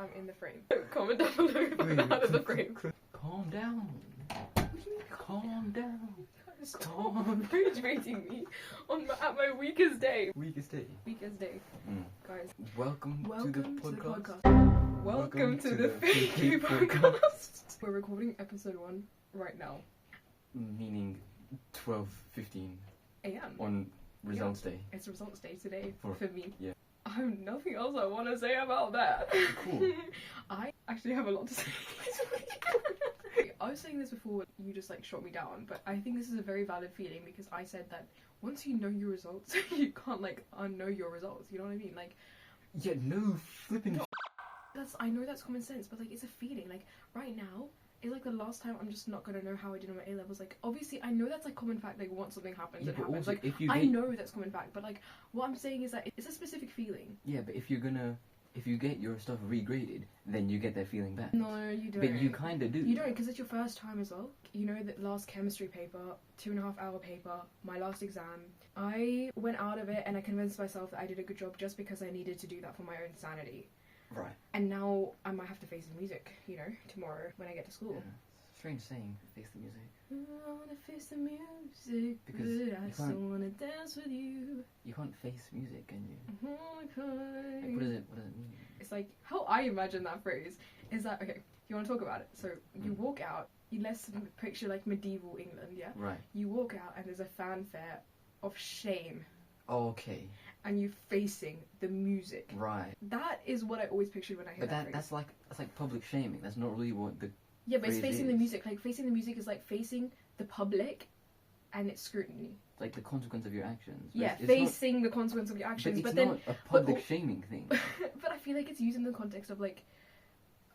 I'm in the frame. Comment down below if I'm out of the frame. Calm down. What do you mean? Calm down. Stop rage baiting me at my weakest day. Weakest day. Weakest day. Guys. Welcome to the podcast. Welcome to the FAI-K podcast. We're recording episode 1 right now. Meaning 12:15 a.m. on results day. It's results day today for me. Yeah. I have nothing else I want to say about that. Cool. I actually have a lot to say. I was saying this before, you just like shot me down, but I think this is a very valid feeling because I said that once you know your results, you can't like unknow your results. You know what I mean? Like, yeah, no flipping. No, I know that's common sense, but like it's a feeling. Like right now, it's like the last time I'm just not gonna know how I did on my A levels. Like obviously I know that's like common fact. Like once something happens, yeah, it happens. Also, like I know that's common fact, but like what I'm saying is that it's a specific feeling. Yeah, but if you get your stuff regraded, then you get that feeling back. No, you don't. But you kind of do. You don't, because it's your first time as well. You know, that last chemistry paper, 2.5 hour paper, my last exam, I went out of it and I convinced myself that I did a good job just because I needed to do that for my own sanity. Right. And now I might have to face the music, you know, tomorrow when I get to school. Yeah. Strange saying, face the music. I wanna face the music, because but I still wanna dance with you. You can't face music, can you? Oh, I can't. Like, what does it mean? It's like, how I imagine that phrase is that, okay, you want to talk about it. So you walk out, let's picture like medieval England, yeah? Right. You walk out and there's a fanfare of shame. Okay. And you facing the music. Right. That is what I always pictured when I hear that phrase. That's like public shaming. That's not really what the yeah, but it's facing is. the music. Like facing the music is like facing the public and its scrutiny. It's like the consequence of your actions. Yeah, it's facing the consequence of your actions. But then not a public shaming thing. But I feel like it's used in the context of like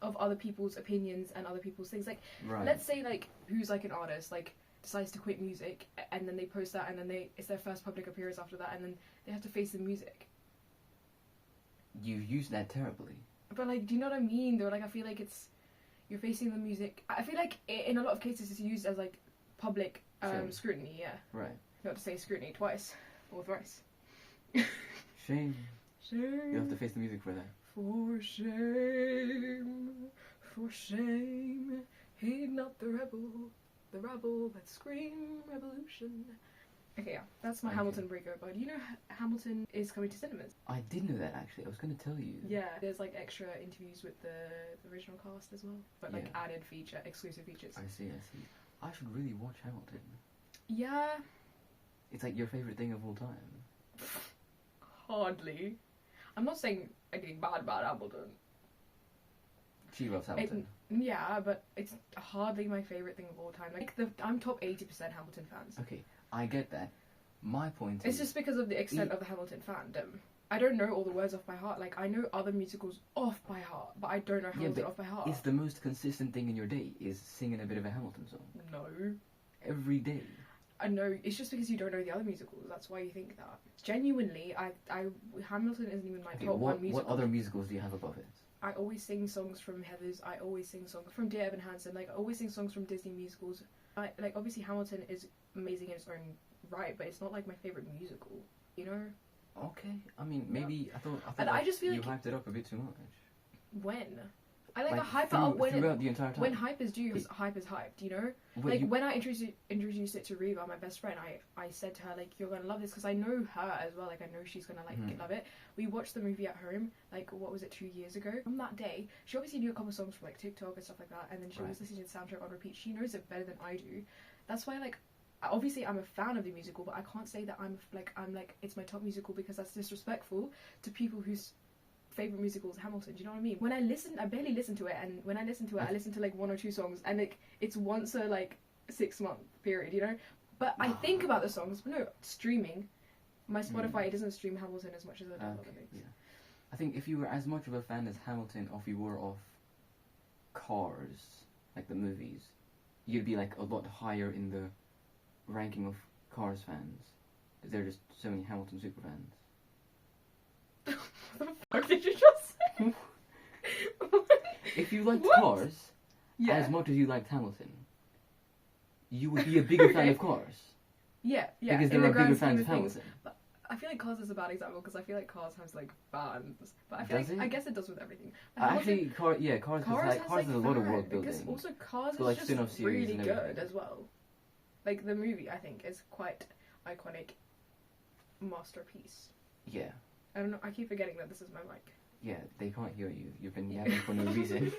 of other people's opinions and other people's things. Like let's say like who's like an artist like decides to quit music and then they post that and then it's their first public appearance after that and then they have to face the music. You use that terribly. But like, do you know what I mean? Though, like, I feel like you're facing the music. I feel like in a lot of cases it's used as like public scrutiny. Yeah. Right. You have to say scrutiny twice or thrice. Shame. Shame. You have to face the music for that. For shame. For shame. Heed not the rebel that scream revolution. Okay, yeah, that's my Hamilton breaker. But you know, Hamilton is coming to cinemas. I did know that actually. I was going to tell you. Yeah, there's like extra interviews with the original cast as well, but like added exclusive features. I see. I should really watch Hamilton. Yeah. It's like your favorite thing of all time. Hardly. I'm not saying anything bad about Hamilton. She loves Hamilton. Yeah, but it's hardly my favorite thing of all time. Like I'm top 80% Hamilton fans. Okay, I get that. My point is... It's just because of the extent of the Hamilton fandom. I don't know all the words off by heart. Like, I know other musicals off by heart, but I don't know Hamilton off by heart. It's the most consistent thing in your day, is singing a bit of a Hamilton song. No. Every day. I know, it's just because you don't know the other musicals. That's why you think that. Genuinely, Hamilton isn't even my top one musical. What other musicals do you have above it? I always sing songs from Heathers. I always sing songs from Dear Evan Hansen. Like, I always sing songs from Disney musicals. Like, obviously Hamilton is amazing in its own right, but it's not like my favorite musical, you know? Okay, I mean, maybe I thought and I just feel you like hyped it up a bit too much. When? I hype it up throughout the entire time. When hype is due, hype is hyped, you know? When I introduced it to Reva, my best friend, I said to her, like, you're gonna love this, because I know her as well, like, I know she's gonna, like, love it. We watched the movie at home, like, what was it, 2 years ago? From that day, she obviously knew a couple songs from, like, TikTok and stuff like that, and then she was listening to the soundtrack on repeat. She knows it better than I do. That's why, like, obviously I'm a fan of the musical, but I can't say that I'm like, it's my top musical, because that's disrespectful to people whose favorite musical is Hamilton. Do you know what I mean? When I barely listen to it, and when I listen to it, I listen to like 1 or 2 songs, and like it's once a like 6-month period, you know. But I think about the songs. But no, streaming. My Spotify it doesn't stream Hamilton as much as it does other things. Yeah. I think if you were as much of a fan as Hamilton, or if you were of Cars, like the movies, you'd be like a lot higher in the ranking of Cars fans, because there are just so many Hamilton super fans. What the fuck did you just say? If you liked Cars as much as you liked Hamilton, you would be a bigger fan of Cars. Yeah. Because there are bigger fans of Hamilton. But I feel like Cars is a bad example because I feel like Cars has like fans, but I feel Does like it? I guess it does with everything. Actually, Cars has a lot of world building. Because also Cars So, like, is spin-off just series really and good everything. as well. Like the movie, I think is quite iconic, masterpiece. Yeah. I don't know. I keep forgetting that this is my mic. Yeah, they can't hear you. You've been yapping for no reason.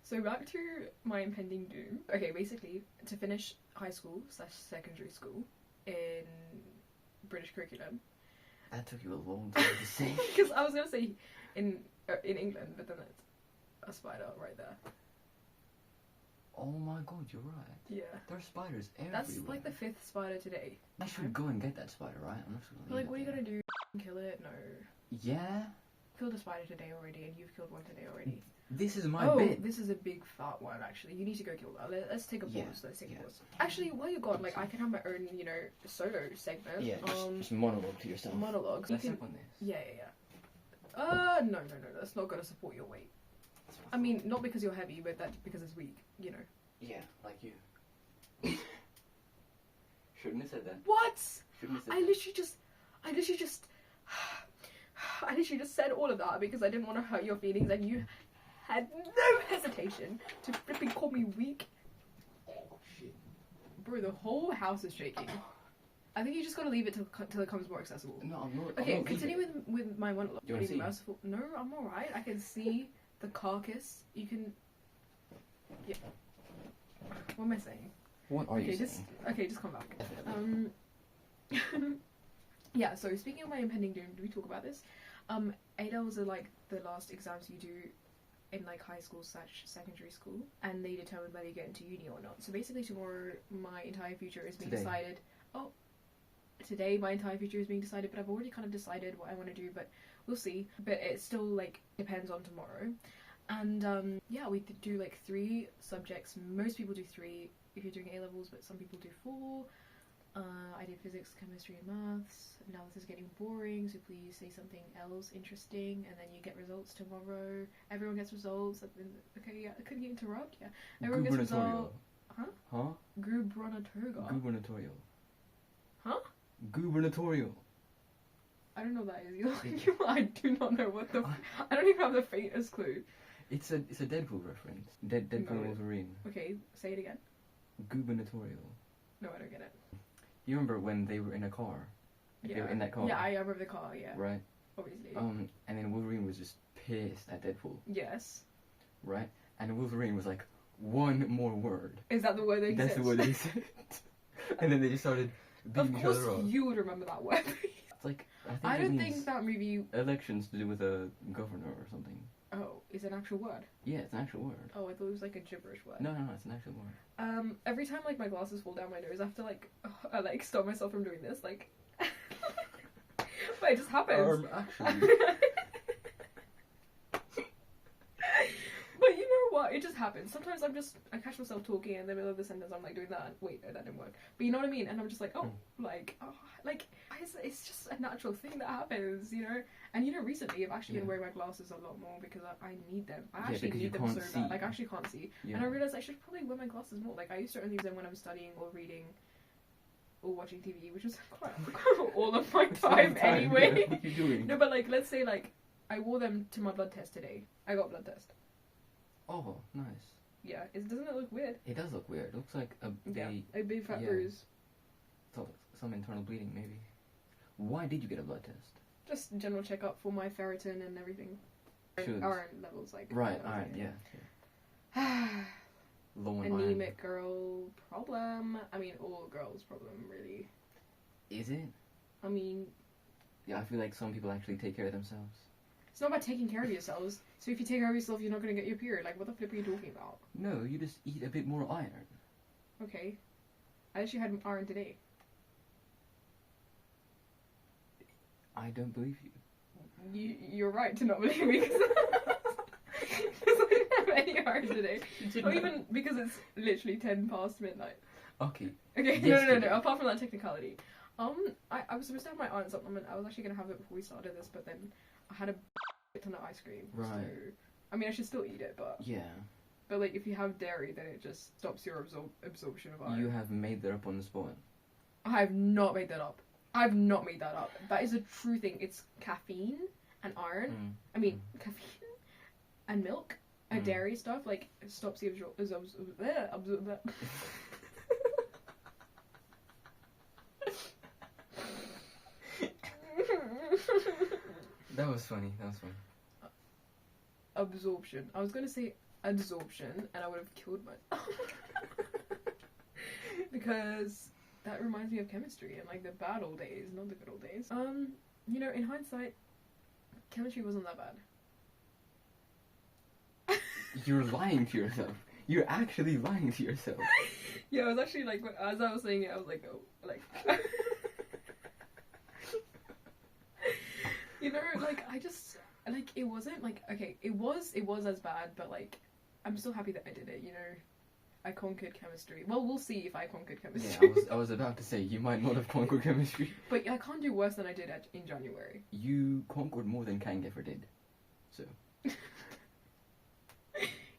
So back to my impending doom. Okay, basically to finish high school / secondary school in British curriculum. That took you a long time to say. Because I was gonna say in England, but then it's a spider right there. Oh my god, you're right. Yeah. There are spiders everywhere. That's like the 5th spider today. I should go and get that spider, right? I'm not just gonna But like, what are you gonna do? Kill it? No. Yeah? Killed a spider today already, and you've killed one today already. This is my bit. This is a big fat one, actually. You need to go kill that. Let's take a pause. Yeah, Let's take a yeah. pause. Actually, while you're gone, like, I can have my own, you know, solo segment. Yeah, just monologue to yourself. Monologues. Let's You step can, on this. yeah. No. That's not gonna support your weight. I mean, not because you're heavy, but because it's weak, you know. Yeah, like you. Shouldn't have said that. What? Shouldn't have said I literally just said all of that because I didn't want to hurt your feelings, and you had no hesitation to flipping call me weak. Oh, shit. Bro, the whole house is shaking. I think you just gotta leave it till it becomes more accessible. No, I'm not. Okay, I'm not continue leaving with my monologue. You wanna Being see? merciful. No, I'm alright. I can see the carcass. You can. Yeah. What am I saying? What are you Just saying? just come back. Definitely. Yeah. So speaking of my impending doom, do we talk about this? A-levels are like the last exams you do in like high school / secondary school, and they determine whether you get into uni or not. So basically, tomorrow my entire future is being decided. Oh, today my entire future is being decided, but I've already kind of decided what I want to do, but we'll see. But it still like depends on tomorrow. And yeah, we do like 3 subjects. Most people do 3 if you're doing A-levels, but some people do 4. I did physics, chemistry, and maths. Now this is getting boring, so please say something else interesting, and then you get results tomorrow. Everyone gets results. Okay, yeah, could you interrupt? Yeah. Everyone gets results. Huh? Gubernatorial. Huh? Gubernatorial. I don't know what that is. I do not know what the. I don't even have the faintest clue. It's a Deadpool reference. Deadpool No. Wolverine. Okay, say it again. Gubernatorial. No, I don't get it. You remember when they were in a car? Like They were in that car. Yeah, I remember the car. Yeah, Right. obviously. And then Wolverine was just pissed at Deadpool. Yes. Right. And Wolverine was like, one more word. Is that the word that That's exists? the word they said. And then they just started beating Of each other course, up. you would remember that word. It's like I it don't means think that movie. elections to do with a governor or something. Oh, is it an actual word? Yeah, it's an actual word. Oh, I thought it was like a gibberish word. No, it's an actual word. Every time like my glasses fall down my nose, I have to like, I like stop myself from doing this. Like, but it just happens. Actually. But you know what? It just happens. Sometimes I catch myself talking in the middle of the sentence. I'm like doing that. And, wait, no, that didn't work. But you know what I mean? And I'm just like, it's just a natural thing that happens, you know. And you know, recently I've actually been wearing my glasses a lot more because I need them. I actually need them so bad. Like, I actually can't see. Yeah. And I realized I should probably wear my glasses more. Like, I used to only use them when I'm studying or reading or watching TV, which was quite all of my time anyway. Yeah, what are you doing? No, but like, let's say like I wore them to my blood test today. I got a blood test. Oh, nice. Yeah, doesn't it look weird? It does look weird. It looks like a big fat bruise. Some internal bleeding, maybe. Why did you get a blood test? Just general checkup for my ferritin and everything. Iron levels, like. Right, iron, yeah. Low on Anemic girl problem. I mean, all girls' problem, really. Is it? I mean. Yeah, I feel like some people actually take care of themselves. It's not about taking care of yourselves. So if you take care of yourself, you're not going to get your period. Like, what the flip are you talking about? No, you just eat a bit more iron. Okay. I actually had iron today. I don't believe you. You're right to not believe me because I didn't have any iron today. Or even because it's literally 10 past midnight. Okay. Okay, Yes, no. Apart from that technicality. I was supposed to have my iron supplement. I was actually going to have it before we started this, but then I had a ton of ice cream. Right. So, I mean, I should still eat it, but... Yeah. But, like, if you have dairy, then it just stops your absorption of iron. You have made that up on the spot. I have not made that up. I've not made that up. That is a true thing. It's caffeine and iron. I mean, caffeine and milk and dairy stuff. Like, it stops the That was funny. Absorption. I was going to say adsorption, and I would have killed myself. Because that reminds me of chemistry and, like, the bad old days, not the good old days. You know, in hindsight, chemistry wasn't that bad. You're lying to yourself. You're actually lying to yourself. Yeah, I was actually, like, as I was saying it, I was like, oh, like... You know, like, I just... Like, it wasn't, like... Okay, it was as bad, but, like, I'm still happy that I did it, you know? I conquered chemistry. Well, we'll see if I conquered chemistry. Yeah, I was about to say, you might not have conquered chemistry. But I can't do worse than I did in January. You conquered more than Kang ever did. So...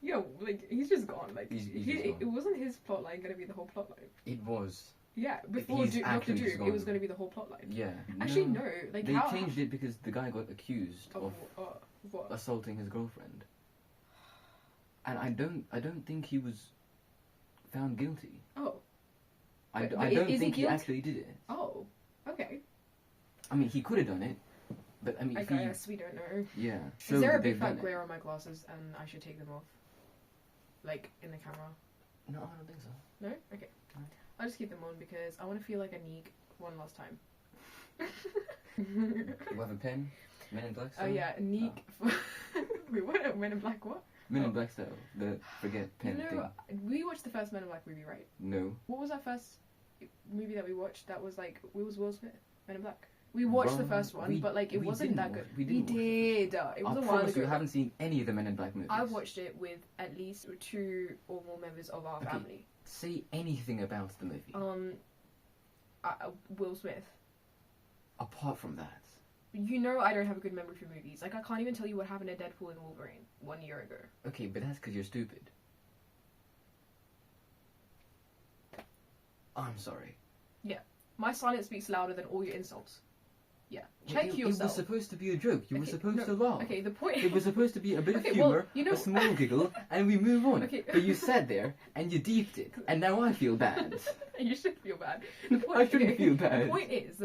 Yeah, like, he's just gone. Like, he's gone. It wasn't his plotline going to be the whole plotline. It was. Yeah, before Doctor Doom, it was going to be the whole plotline. Yeah. Actually, no. Like, they changed it because the guy got accused of what? assaulting his girlfriend. And I don't think he was found guilty. Oh. I don't think he actually did it. Oh, okay. I mean, he could have done it, but I mean, I guess we don't know. Yeah. Is there a big fat glare on my glasses and I should take them off? Like, in the camera? No, I don't think so. No? Okay. No. I'll just keep them on because I want to feel like a neek one last time. You have a pen? Men in Black style? Oh yeah, neek. Oh. Wait, what? Men in Black what? Men in Black style. The forget pen thing. We watched the first Men in Black movie, right? No. What was our first movie that we watched that was like, it was Will Smith? Men in Black? We watched the first one, but like it wasn't that good. We did. It was a while ago. You haven't seen any of the Men in Black movies. I watched it with at least 2 or more members of our family. Say anything about the movie. Will Smith. Apart from that. You know I don't have a good memory for movies. Like, I can't even tell you what happened to Deadpool and Wolverine 1 year ago. Okay, but that's because you're stupid. I'm sorry. Yeah. My silence speaks louder than all your insults. Yeah. Check yourself. It was supposed to be a joke. You were supposed to laugh. Okay, the point... It was supposed to be a bit of humour, a small giggle, and we move on. Okay. But you sat there, and you deeped it, and now I feel bad. You should feel bad. I shouldn't feel bad. The point is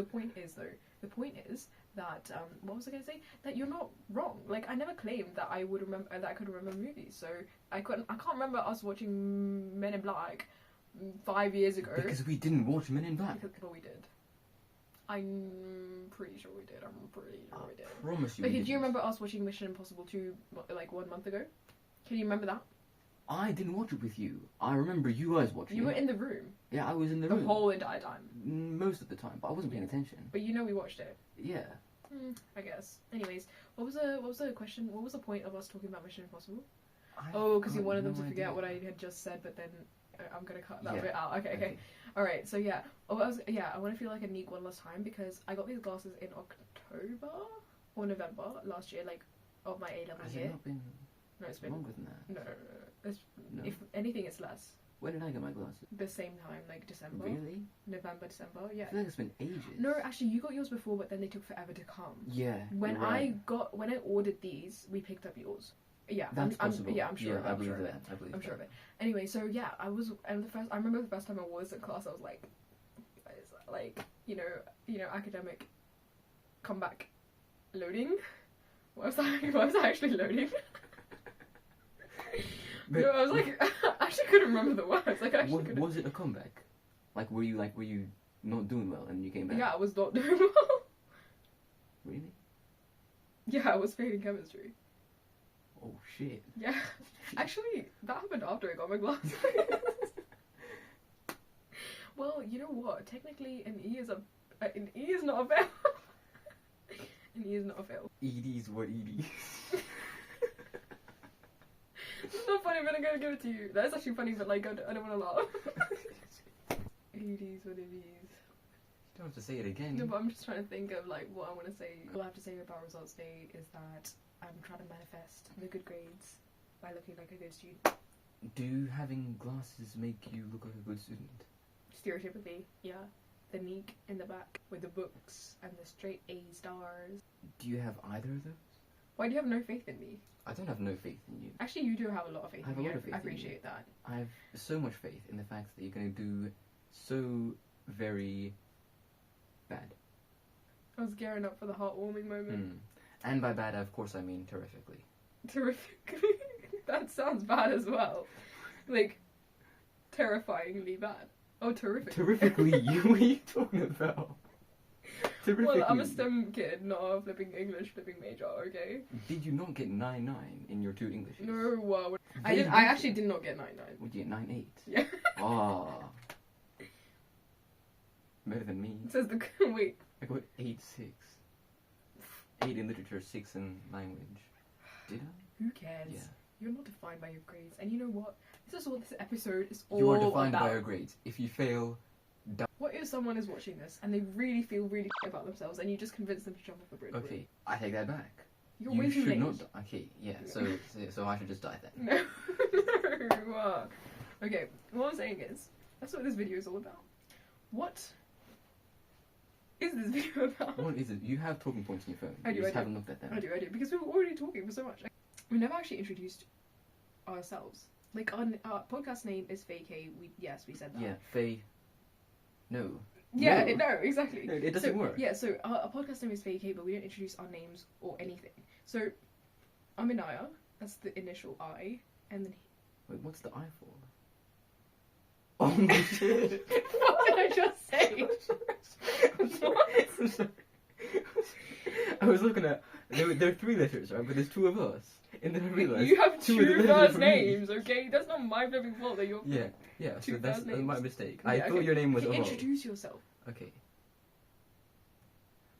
that, what was I going to say? That you're not wrong. Like, I never claimed that I would remember, that I could remember movies, so I can't remember us watching Men in Black 5 years ago. Because we didn't watch Men in Black. But we did. I'm pretty sure we did. We did. I promise you. Okay, do you remember us watching Mission Impossible 2 like 1 month ago? Can you remember that? I didn't watch it with you. I remember you guys watching it. You were in the room. Yeah, I was in the room. The whole entire time. Most of the time, but I wasn't paying attention. But you know we watched it. Yeah. I guess. Anyways, what was the question? What was the point of us talking about Mission Impossible? Because you wanted them to forget what I had just said, but then I'm gonna cut that bit out. Okay. Alright, so yeah. I want to feel like a neek one last time because I got these glasses in October or November last year, like, of my A-level year. Has it not been longer than that? No. If anything, it's less. When did I get my glasses? The same time, like December. Really? November, December, yeah. I feel like it's been ages. No, actually, you got yours before, but then they took forever to come. Yeah. When I ordered these, we picked up yours. Yeah, that's possible. I'm sure. Yeah, I believe that. I'm sure of it. Anyway, so yeah, I remember the first time I wore this in class, I was like, you know, academic comeback loading. What was that actually loading? But, I was like, I actually couldn't remember the words. Like, was it a comeback? Were you not doing well and you came back? Yeah, I was not doing well. Really? Yeah, I was failing chemistry. Oh shit. Yeah, actually, that happened after I got my glasses. Well, you know what? Technically, an E is not a fail. An E is not a fail. ED's what ED. It's not funny, but I'm gonna give it to you. That's actually funny, but like, I don't want to laugh. ED's what it is. You don't have to say it again. No, but I'm just trying to think of like what I want to say. All I have to say about results day is that I'm trying to manifest the good grades by looking like a good student. Do having glasses make you look like a good student? Stereotypically, yeah. the Neek in the back with the books and the straight A stars. Do you have either of those? Why do you have no faith in me? I don't have no faith in you. Actually, you do have a lot of faith in me. I in appreciate you. that. I have so much faith in the fact that you're going to do so very bad. I was gearing up for the heartwarming moment. And by bad, of course, I mean terrifically. Terrifically? That sounds bad as well. Like, terrifyingly bad. Oh, terrific. Terrifically? What are you talking about? Terrifically. Well, I'm a STEM kid, not a flipping English flipping major, okay? Did you not get 9.9 in your 2 Englishes? No, well, I actually did not get 9.9. Would you get 9.8? Yeah. Ah. Better than me. It says the... Wait. I got 8.6. 8 in literature, 6 in language. Did I? Who cares? Yeah. You're not defined by your grades. And you know what? This is what this episode is all about. You are defined by your grades. If you fail... What if someone is watching this and they really feel really about themselves and you just convince them to jump off the bridge? Okay, I take that back. You're way too should late. not. Okay, yeah. So I should just die then. No. No. Okay. What I'm saying is, that's what this video is all about. What is this video about? What is it? You have talking points on your phone. I do. Haven't looked at them. I do. Because we were already talking for so much. We never actually introduced ourselves. Like our podcast name is FAI-K. We said that. Yeah, Faye. No. Yeah, no, exactly. No, it doesn't work. Yeah, so our podcast name is FAI-K, but we don't introduce our names or anything. So, I'm Inaya, that's the initial I, and then... Wait, what's the I for? Oh my shit! What did I just say? What? I was looking at... There are 3 letters, right? But there's 2 of us. And then I realised... You have 2 first me. names, okay? That's not my flipping fault that you're... Yeah, so 2 that's first names. my mistake. Yeah, I thought your name was okay, Amal. introduce yourself. Okay.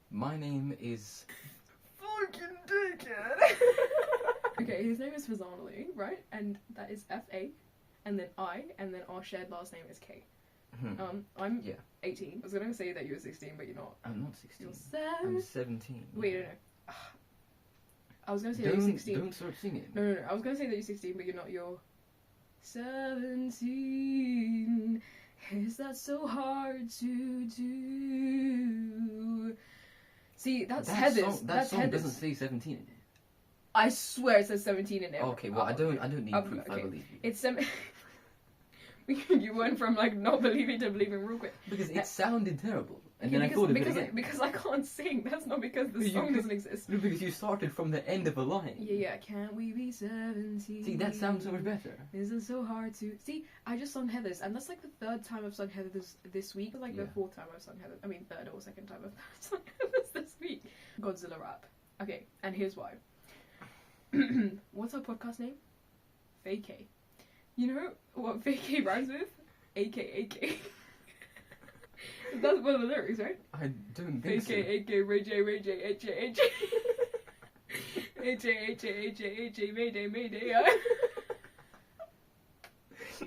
My name is... Fucking dickhead! Okay, his name is Fazanali, right? And that is F-A, and then I, and then our shared last name is K. I'm 18. I was gonna say that you were 16, but you're not. I'm not 16. You're 7. I'm 17. Wait, no. I was gonna say that you're 16. Don't start singing. No. I was gonna say that you're 16, but you're not. You're 17. Is that so hard to do? See, that's Heather's. That song doesn't say 17 in it. I swear it says 17 in it. Okay, well, I don't need proof. Okay. I believe you. It's you went from like not believing to believing real quick. Because it sounded terrible, and Yeah, then I thought of it because again. because I can't sing. That's not because the song doesn't exist. No, because you started from the end of a line. Yeah. Can't we be 17? See, that sounds so much better. Isn't so hard to see. I just sung Heather's, and that's like the 3rd time I've sung Heather's this week. Like the 4th time I've sung Heather's. I mean, 3rd or 2nd time I've sung Heather's this week. Godzilla rap. Okay, and here's why. What's our podcast name? FAI-K. You know what FAI-K rhymes with? AKA. That's one of the lyrics, right? I don't think so. AKA Ray J AJ AJ Mayday.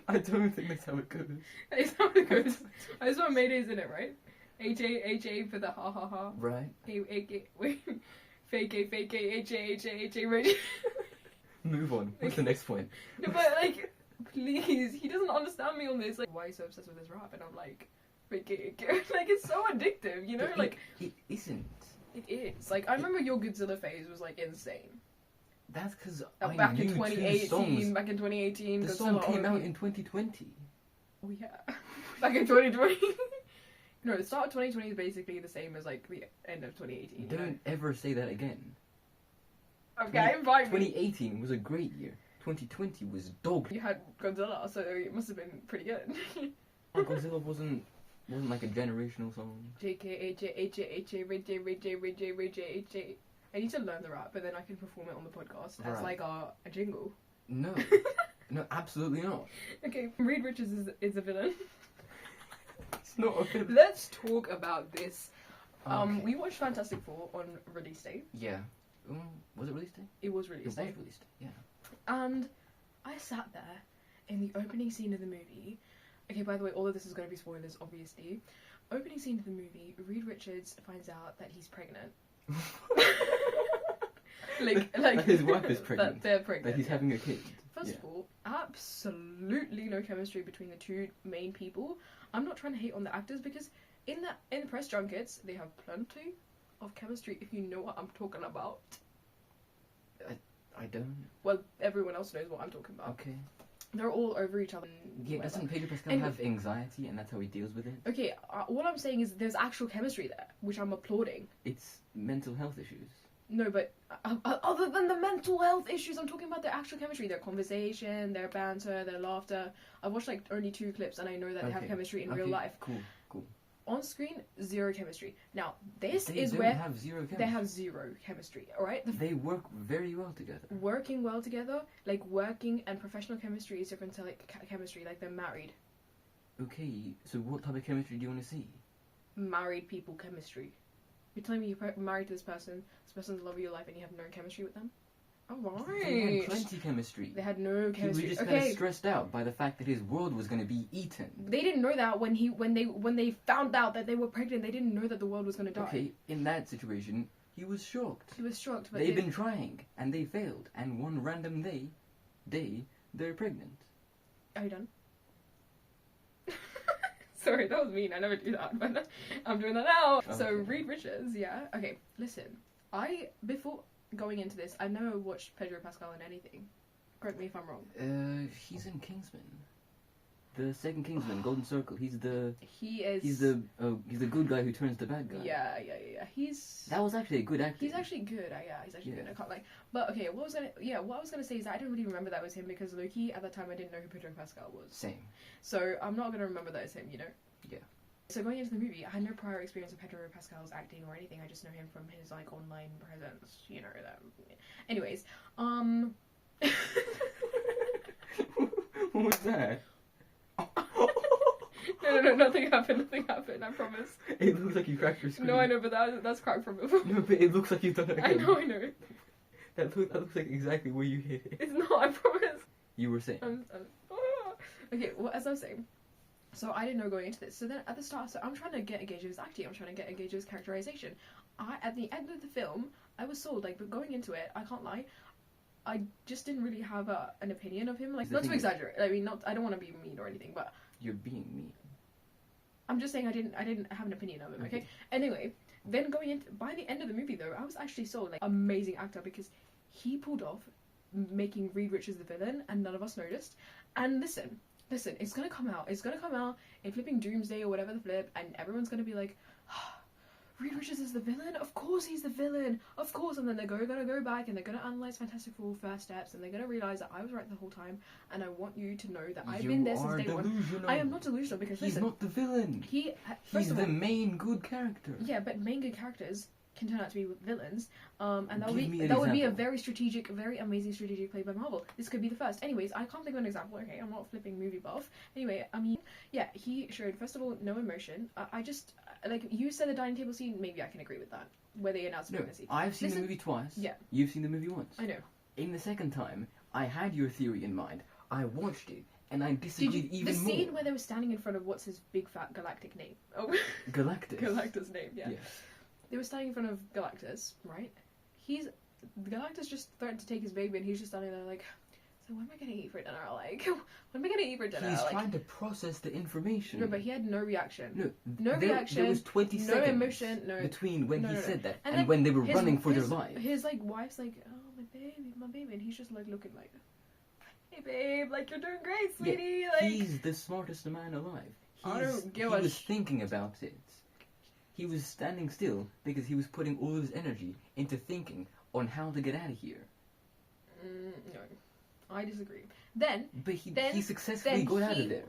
I don't think that's how it goes. That is how it goes. I just want Mayday's in it, right? AJ for the ha ha ha. Right. Wait. FAI-K AJ Ray J. Move on. What's the next point? No, but like, please, he doesn't understand me on this. Like, why are you so obsessed with this rap? And I'm like, like it's so addictive, you know? But like, it isn't. It is. Like, I remember your Godzilla phase was like insane. That's because Back in 2018. Back in 2018, The Godzilla song came out only- in 2020. Oh yeah. Back in 2020. No, the start of 2020 is basically the same as like the end of 2018. Don't ever say that again. Okay, invite me. 2018 was a great year. 2020 was dog. You had Godzilla, so it must have been pretty good. Godzilla wasn't like a generational song. JK, AJ, Ray J. I need to learn the rap, but then I can perform it on the podcast as like a jingle. No. No, absolutely not. Okay, Reed Richards is a villain. It's not a villain. Let's talk about this. Okay. We watched Fantastic Four on release day. Yeah. Was it release day? It was release day. It was release day, yeah. And I sat there in the opening scene of the movie. Okay, by the way, all of this is going to be spoilers, obviously. Opening scene of the movie, Reed Richards finds out that he's pregnant. like his wife is pregnant. That they're pregnant. That he's having a kid. First of all, absolutely no chemistry between the 2 main people. I'm not trying to hate on the actors because in press junkets, they have plenty of chemistry, if you know what I'm talking about. I don't. Well, everyone else knows what I'm talking about. Okay. They're all over each other. Yeah, doesn't Pedro Pascal have anxiety and that's how he deals with it? Okay, what I'm saying is there's actual chemistry there, which I'm applauding. It's mental health issues. No, but other than the mental health issues, I'm talking about their actual chemistry, their conversation, their banter, their laughter. I've watched like only 2 clips and I know that they have chemistry in real life. Cool. On screen, 0 chemistry. Now, this they is don't where have zero chemistry. they have 0 chemistry, alright? They work very well together. Working well together, like working and professional chemistry is different to like chemistry, like they're married. Okay, so what type of chemistry do you want to see? Married people chemistry. You're telling me you're married to this person's the love of your life and you have no chemistry with them? Alright. They had plenty chemistry. They had no chemistry. He was just kind of stressed out by the fact that his world was going to be eaten. They didn't know that when they found out that they were pregnant. They didn't know that the world was going to die. Okay, in that situation, he was shocked. He was shocked. But They've been trying, and they failed. And one random day, they're pregnant. Are you done? Sorry, that was mean. I never do that, but I'm doing that now. Okay. So, Reed Richards, yeah. Okay, listen. Before going into this, I've never watched Pedro Pascal in anything. Correct me if I'm wrong. He's in Kingsman. The second Kingsman, Golden Circle. He's the good guy who turns the bad guy. Yeah. That was actually a good actor. He's actually good. He's actually good. I can't like. But okay, what I was gonna say is that I didn't really remember that was him because Loki at the time I didn't know who Pedro Pascal was. Same. So I'm not gonna remember that as him, you know. Yeah. So going into the movie, I had no prior experience of Pedro Pascal's acting or anything. I just know him from his like online presence, you know that. Anyways, What was that? No, nothing happened, I promise. It looks like you cracked your screen. No, I know, but that's cracked from before. No, but it looks like you've done it again. I know. That looks like exactly where you hit it. It's not, I promise. You were saying. Okay, well, as I was saying, so I didn't know going into this. So then at the start, so I'm trying to get a gauge of his acting, I'm trying to get a gauge of his characterization. At the end of the film, I was sold, like, but going into it, I can't lie, I just didn't really have an opinion of him. Like, not to exaggerate. I mean, I don't want to be mean or anything, but you're being mean. I'm just saying I didn't have an opinion of him. Okay. Anyway, then by the end of the movie though, I was actually sold. Like, amazing actor because he pulled off making Reed Richards the villain, and none of us noticed. And listen, it's gonna come out. It's gonna come out in flipping Doomsday or whatever the flip, and everyone's gonna be like, Reed Richards is the villain? Of course he's the villain! Of course! And then they're gonna go back and they're gonna analyse Fantastic Four first steps and they're gonna realise that I was right the whole time, and I want you to know that I've been there since day one. I am not delusional because he's not the villain. He's the main good character. Yeah, but main good characters can turn out to be villains, and that would be a very amazing strategic play by Marvel. This could be the first. Anyways, I can't think of an example. Okay, I'm not a flipping movie buff. Anyway, I mean, yeah, he showed first of all no emotion. I just like you said the dining table scene. Maybe I can agree with that. Where they announced pregnancy. I've seen the movie twice. Yeah, you've seen the movie once. I know. In the second time, I had your theory in mind. I watched it. And I disagreed even more. The scene where they were standing in front of what's his big fat galactic name? Oh, Galactus. Galactus' name, yeah. They were standing in front of Galactus, right? Galactus just threatened to take his baby, and he's just standing there like, so when am I gonna eat for dinner? Like, when am I gonna eat for dinner? He's trying to process the information. No, but he had no reaction. No reaction. There was 20 seconds. No emotion. No. Between when he said that and when they were running for their lives. His like wife's like, oh my baby, and he's just like looking like, hey babe, like you're doing great, sweetie. Yeah, like he's the smartest man alive. He was thinking about it. He was standing still because he was putting all his energy into thinking on how to get out of here. No, I disagree. But he successfully got out of there.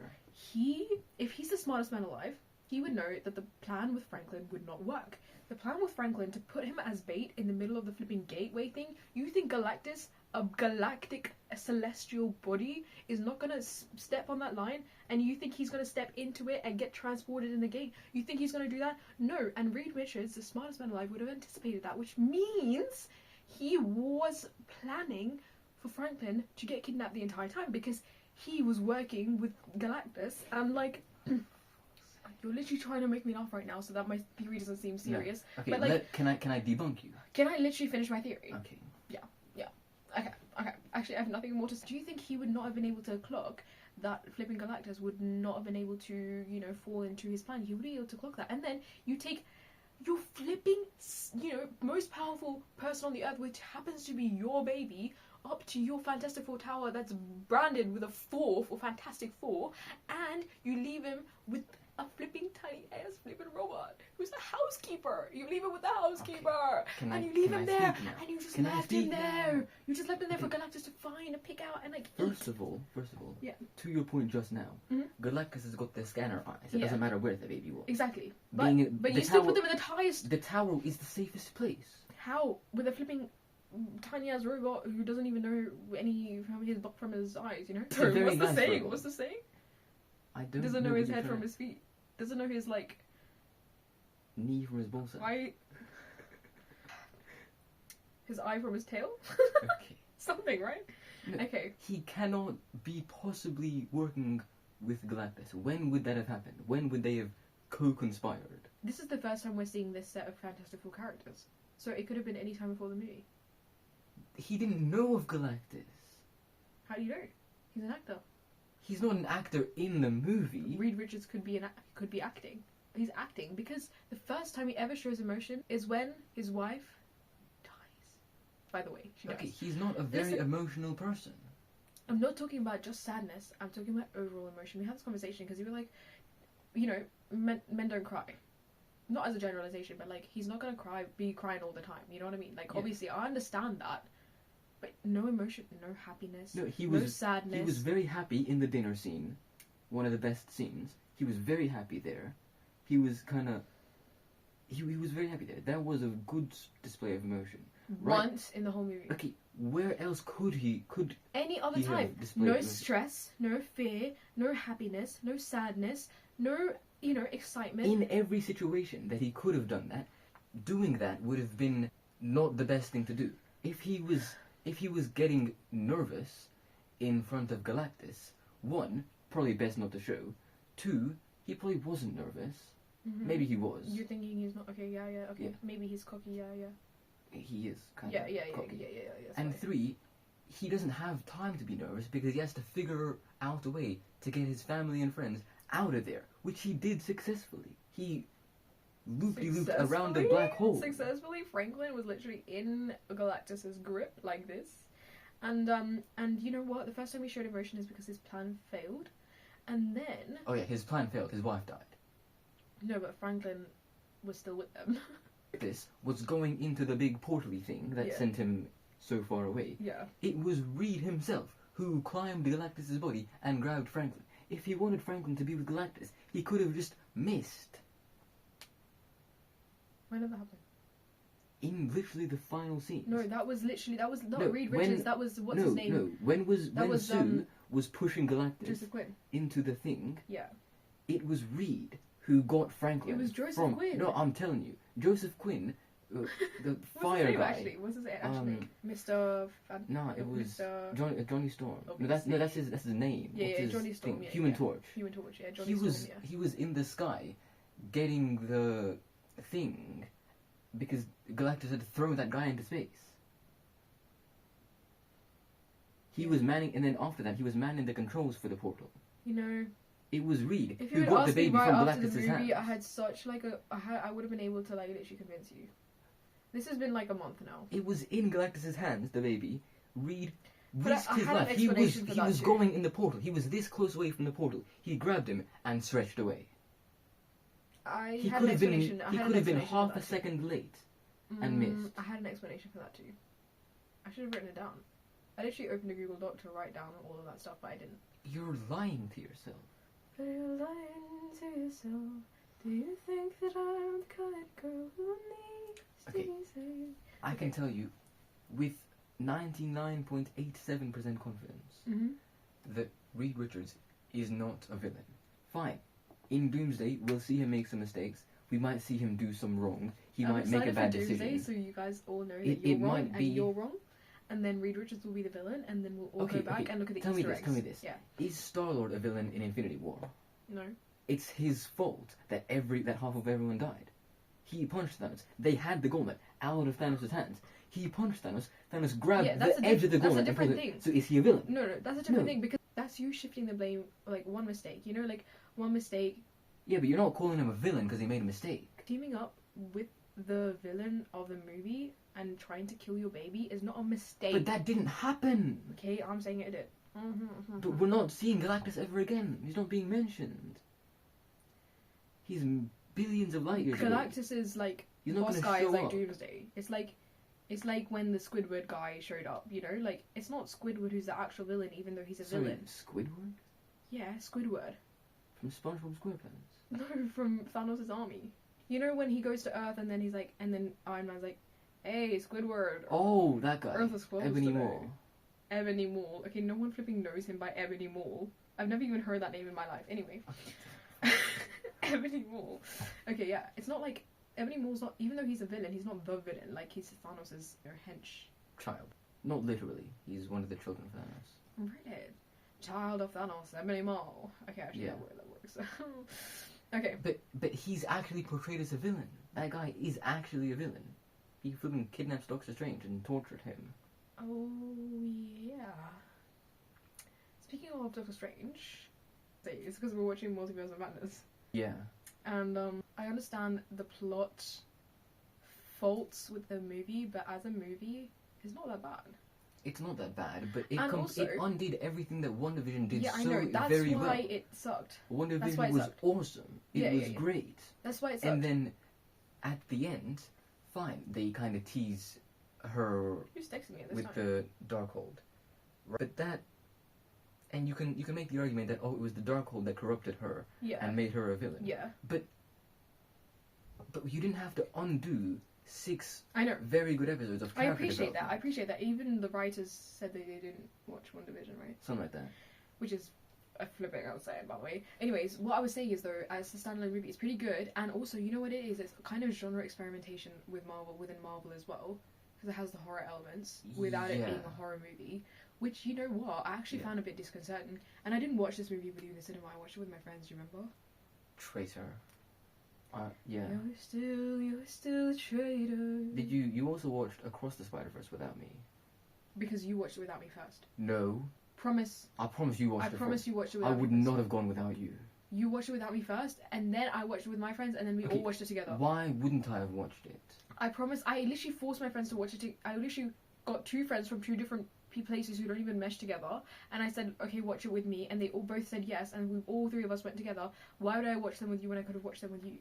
If he's the smartest man alive, he would know that the plan with Franklin would not work. The plan with Franklin to put him as bait in the middle of the flipping gateway thing. You think Galactus, a galactic celestial body, is not gonna step on that line, and you think he's gonna step into it and get transported in the gate? You think he's gonna do that? No. And Reed Richards, the smartest man alive, would have anticipated that, which means he was planning for Franklin to get kidnapped the entire time because he was working with Galactus. And like, you're literally trying to make me laugh right now, so that my theory doesn't seem serious. No. Okay, but like, can I debunk you? Can I literally finish my theory? Okay. Yeah. Okay. Actually, I have nothing more to say. Do you think he would not have been able to clock that flipping Galactus would not have been able to, you know, fall into his plan. He would be able to clock that. And then you take your flipping, you know, most powerful person on the earth, which happens to be your baby, up to your Fantastic Four tower that's branded with a 4 for Fantastic Four, and you leave him with a flipping tiny ass flipping robot who's the housekeeper. You leave him with the housekeeper, okay. and you leave him there, now? and you just Can left him there. You just left him there for Galactus to find and pick out and like. First of all, yeah. to your point just now, Galactus has got the scanner eyes. It doesn't matter where the baby was. Exactly, but you still put them in the highest. The tower is the safest place. How with a flipping tiny ass robot who doesn't even know any from his eyes, you know? What's the saying? Robot. What's the saying? I don't doesn't know his head from his feet. Doesn't know his like knee from his ballsack. His eye from his tail? Okay. Something, right? No, okay. He cannot be possibly working with Galactus. When would that have happened? When would they have co-conspired? This is the first time we're seeing this set of Fantastic Four characters. So it could have been any time before the movie. He didn't know of Galactus. How do you know? He's an actor. He's not an actor in the movie. Reed Richards could be acting. He's acting because the first time he ever shows emotion is when his wife dies. By the way, she dies. Okay, he's not a very emotional person. I'm not talking about just sadness. I'm talking about overall emotion. We had this conversation because you were like, you know, men don't cry. Not as a generalization, but like he's not gonna be crying all the time. You know what I mean? Like obviously, I understand that. But no emotion, no happiness, no sadness. He was very happy in the dinner scene, one of the best scenes. He was very happy there. He was he was very happy there. That was a good display of emotion. Once in the whole movie. Okay, where else could any other time? No stress, no fear, no happiness, no sadness, no, you know, excitement. In every situation that he could have done that, doing that would have been not the best thing to do. If he was getting nervous in front of Galactus, one, probably best not to show. Two, he probably wasn't nervous. Mm-hmm. Maybe he was. You're thinking he's not. Okay, okay. Yeah. Maybe he's cocky. Yeah. He is kind of cocky. Yeah. And right. Three, he doesn't have time to be nervous because he has to figure out a way to get his family and friends out of there, which he did successfully. He looped around the black hole. Successfully, Franklin was literally in Galactus's grip like this, and you know what? The first time he showed emotion is because his plan failed, and then his plan failed. His wife died. No, but Franklin was still with them. This was going into the big portal-y thing that sent him so far away. Yeah. It was Reed himself who climbed Galactus's body and grabbed Franklin. If he wanted Franklin to be with Galactus, he could have just missed. When did that happen? In literally the final scene. No, that was not Reed Richards. That was his name? No, when Sue was pushing Galactus into the thing. Yeah. It was Reed who got Franklin. It was Joseph Quinn. No, I'm telling you, Joseph Quinn, the fire guy. Actually, what's his name? Mr. No, it was Johnny Storm. Obviously. No, that's his name. Yeah, Johnny Storm. Yeah, Human Torch. Human Torch. Yeah, Johnny Storm. He was in the sky, getting the thing, because Galactus had thrown that guy into space. He was manning, and then after that, he was manning the controls for the portal. You know. It was Reed who got the baby from Galactus's hands. I had such I would have been able to literally convince you. This has been like a month now. It was in Galactus's hands, the baby. Reed risked his life. He was going in the portal. He was this close away from the portal. He grabbed him and stretched away. He could have been half a second late and missed. I had an explanation for that too. I should have written it down. I literally opened a Google Doc to write down all of that stuff, but I didn't. You're lying to yourself. But you're lying to yourself. Do you think that I'm the kind of girl who needs to be saved? I can tell you, with 99.87% confidence, that Reed Richards is not a villain. Fine. In Doomsday, we'll see him make some mistakes. We might see him do some wrong. He might make a bad decision. Doomsday, so you guys all know that you're wrong and you're wrong. And then Reed Richards will be the villain, and then we'll all go back and look at the Easter eggs. Tell me this. Yeah. Is Star-Lord a villain in Infinity War? No. It's his fault that half of everyone died. He punched Thanos. They had the gauntlet out of Thanos' hands. He punched Thanos. Thanos grabbed the edge of the gauntlet. That's a different thing. So is he a villain? No, that's a different thing because That's you shifting the blame, like, one mistake. You know, like, one mistake. Yeah, but you're not calling him a villain because he made a mistake. Teaming up with the villain of the movie and trying to kill your baby is not a mistake. But that didn't happen. Okay, I'm saying it did. But we're not seeing Galactus ever again. He's not being mentioned. He's billions of light years away. Galactus is like He's not boss gonna guy show is like up. Doomsday. It's like when the Squidward guy showed up. You know, like it's not Squidward who's the actual villain, even though he's a villain. Squidward? Yeah, Squidward. From SpongeBob SquarePants? No, from Thanos' army. You know when he goes to Earth and then he's like, and then Iron Man's like, "Hey, Squidward." Oh, that guy. Earth is closed Ebony today. Maw. Ebony Maw. Okay, no one flipping knows him by Ebony Maw. I've never even heard that name in my life. Anyway. Ebony Maw. Okay, yeah. It's not like... Ebony Maw's not... Even though he's a villain, he's not the villain. Like, he's Thanos' hench. Child. Not literally. He's one of the children of Thanos. Really? Child of Thanos. Ebony Maw. Okay, actually, Yeah. that works. Okay. But he's actually portrayed as a villain. That guy is actually a villain. He flipping kidnapped Doctor Strange and tortured him. Oh, yeah. Speaking of Doctor Strange... It's because we're watching Multiverse of Madness. Yeah. And I understand the plot faults with the movie, but as a movie, it's not that bad. It's not that bad, but it Also- undid everything that WandaVision did Yeah, I so know. That's very why well. it sucked. WandaVision why it was sucked. awesome. It Yeah, was yeah, yeah. great. That's why it sucked. And then, at the end, fine, they kind of tease her Who's texting me at this with time? the Darkhold. Right? But that... And you can make the argument that, oh, it was the Darkhold that corrupted her Yeah. and made her a villain. Yeah. But you didn't have to undo 6 I know. very good episodes of I character appreciate that. I development. appreciate that. Even the writers said that they didn't watch WandaVision, right? Something like that. Which is a flipping outside, by the way. Anyways, what I was saying is, though, as a standalone movie, it's pretty good. And also, you know what it is? It's kind of genre experimentation with Marvel, within Marvel as well. Because it has the horror elements without it Yeah. being a horror movie. Which, you know what? I actually Yeah. found a bit disconcerting. And I didn't watch this movie with you in the cinema. I watched it with my friends, do you remember? Traitor. Yeah. You're still a traitor. Did you also watched Across the Spider-Verse without me? Because you watched it without me first. No. Promise. I promise you watched I it promise first. you watched it I without would me first. not have gone without you. You watched it without me first, and then I watched it with my friends, and then we Okay, all watched it together. Why wouldn't I have watched it? I promise. I literally forced my friends to watch it. I literally got 2 friends from 2 different places who don't even mesh together, and I said, okay, watch it with me, and they all both said yes, and we all 3 of us went together. Why would I watch them with you when I could have watched them with you?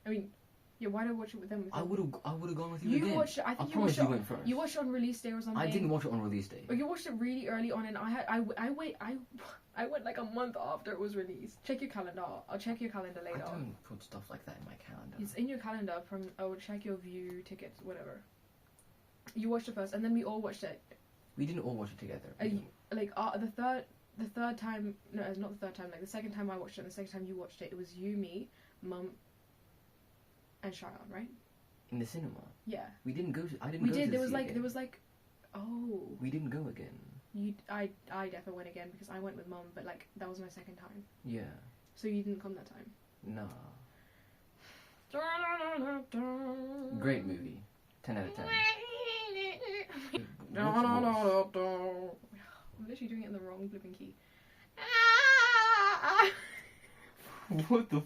I mean, yeah, why did I watch it with them? I would have gone with you You again. watched it. I I think you promise watched you it. went first. You watched it on release day or something. I didn't watch it on release day. But you watched it really early on, and I went like a month after it was released. Check your calendar. I'll check your calendar I later. don't put stuff like that in my calendar. It's in your calendar. I will check your view tickets, whatever. You watched it first, and then we all watched it. We didn't all watch it together. The third time. No, it's not the third time. Like the second time I watched it, and the second time you watched it, it was you, me, Mum, and Sharon, right? In the cinema. Yeah. We didn't go to. I didn't. We go did. To There was see like. again. There was like. Oh. We didn't go again. I definitely went again because I went with Mum, but like that was my second time. Yeah. So you didn't come that time. Nah. Great movie. 10 out of 10. I'm literally doing it in the wrong flipping key. What the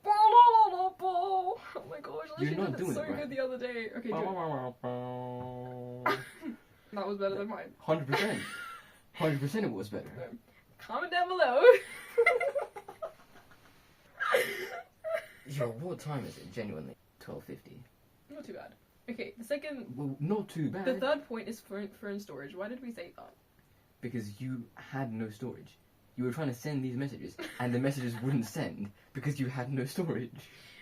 Oh my gosh, I You're actually not did doing it so it right. good the other day. Okay, do it. That was better than mine. 100%. 100% it was better. Comment down below. Yo, what time is it? Genuinely. 12:50. Not too bad. Okay, the second, Well, not too bad. the third point is phone storage. Why did we say that? Because you had no storage. You were trying to send these messages, and the messages wouldn't send because you had no storage.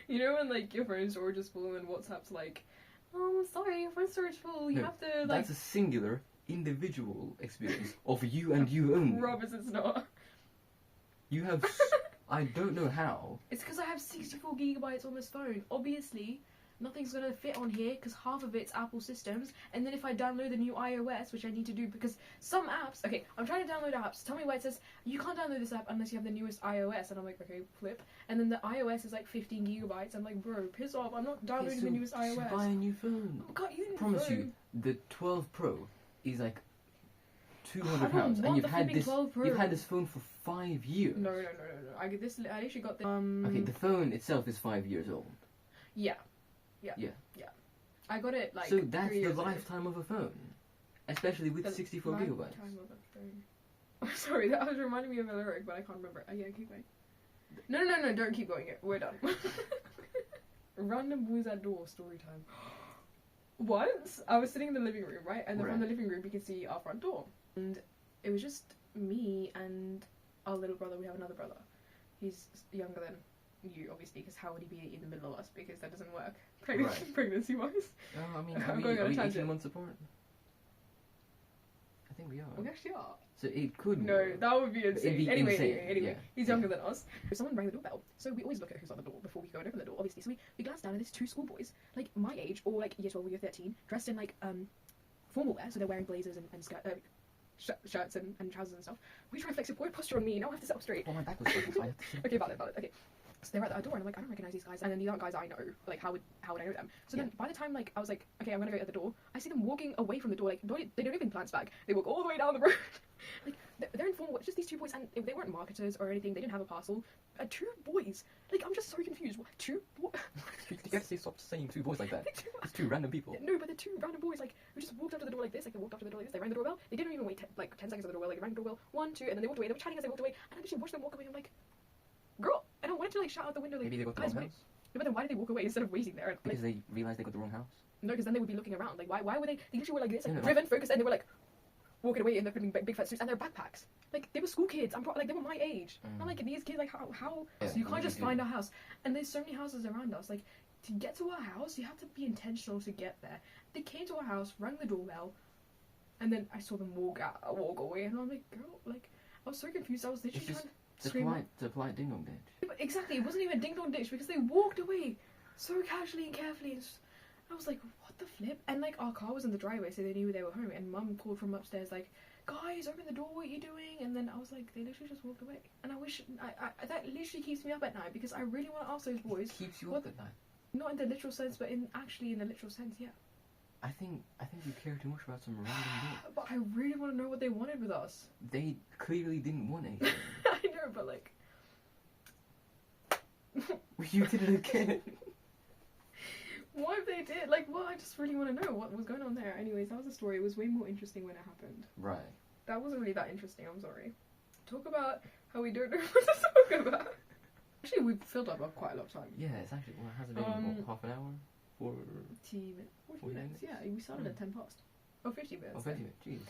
You know when like your phone storage is full and WhatsApp's like, oh, I'm sorry, your phone storage is full. You No, have to like. That's a singular, individual experience of you and you only. Promise it's not. You have... I don't know how. It's because I have 64 gigabytes on this phone. Obviously, nothing's gonna fit on here because half of it's Apple systems. And then if I download the new iOS, which I need to do because some apps, okay, I'm trying to download apps. Tell me why it says you can't download this app unless you have the newest iOS. And I'm like, okay, flip. And then the iOS is like 15 gigabytes. I'm like, bro, piss off. I'm not downloading the newest iOS. Buy a new phone. Oh, God, you Promise you, the 12 Pro is like £200, and you've had this phone for 5 years. No. I actually got the Okay, the phone itself is 5 years old. Yeah. I got it like. So that's 3 the years lifetime of a phone, especially with 64 gigabytes. Lifetime of a phone. I'm sorry, that was reminding me of a lyric, but I can't remember. Yeah, keep going. No, don't keep going. We're done. Random boys at door story time. Once I was sitting in the living room, right, and then from the living room you can see our front door, and it was just me and our little brother. We have another brother. He's younger than you, obviously, because how would he be in the middle of us? Because that doesn't work. Pregnancy-wise. Oh, I mean, I'm are going on a we tangent. 18 months apart? I think we are. We actually are. So it could No, work. that would be insane. It'd be Anyway, insane. Yeah. he's younger than us. Someone rang the doorbell, so we always look at who's on the door before we go and open the door, obviously. So we glance down, and there's two schoolboys, like my age, or like year 12 or year 13, dressed in like formal wear, so they're wearing blazers and shirts and trousers and stuff. We try to flex a poor posture on me. Now I have to sit up straight. Oh, my back was broken, so I have to... Okay, valid. Okay. So they're at our door, and I'm like, I don't recognize these guys. And then these aren't guys I know. Like, how would I know them? So then, by the time like I was like, okay, I'm gonna go at the door, I see them walking away from the door. Like, they don't even glance back. They walk all the way down the road. Like, they're informal. It's just these two boys, and they weren't marketers or anything. They didn't have a parcel. Two boys. Like, I'm just so confused. What? Two boys? You guys stop saying two boys like that. It's two random people. No, but they're two random boys. Like, who just walked up to the door like this. Like, they walked up to the door like this. They rang the doorbell. They didn't even wait 10 seconds on the doorbell. Like, they rang the doorbell 1, 2, and then they walked away. They were chatting as they walked away, and I just watched them walk away. I'm like, girl. And I wanted to like shout out the window like, maybe they got the wrong house. No, but then why did they walk away instead of waiting there? And, because they realised they got the wrong house. No, because then they would be looking around. Like, why would they? They literally were like this, like No. driven, focused, and they were like walking away in their big fat suits and their backpacks. Like, they were school kids. Like, they were my age. I'm like, these kids, like, how? Yeah, so you can't just find our house. And there's so many houses around us. Like, to get to our house, you have to be intentional to get there. They came to our house, rang the doorbell, and then I saw them walk away, and I'm like, girl, like, I was so confused. I was literally trying to scream. It's a polite ding dong ditch. But exactly, it wasn't even a ding dong ditch because they walked away so casually and carefully. And I was like, what the flip? And like, our car was in the driveway, so they knew they were home. And Mum called from upstairs, like, guys, open the door, what are you doing? And then I was like, they literally just walked away. And I wish, that literally keeps me up at night because I really want to ask those boys. It keeps you up at night. Not in the literal sense, but actually in the literal sense, yeah. I think you care too much about some random bit. But I really want to know what they wanted with us. They clearly didn't want anything. I know, but like... You did it again. What if they did? Like, well, I just really want to know what was going on there. Anyways, that was the story. It was way more interesting when it happened. Right. That wasn't really that interesting, I'm sorry. Talk about how we don't know what to talk about. Actually, we've filled up quite a lot of time. Yeah, it's actually, has it been half an hour? 40 minutes? Yeah, we started at 10 past. Oh, 50 minutes. Oh, 50 minutes, jeez.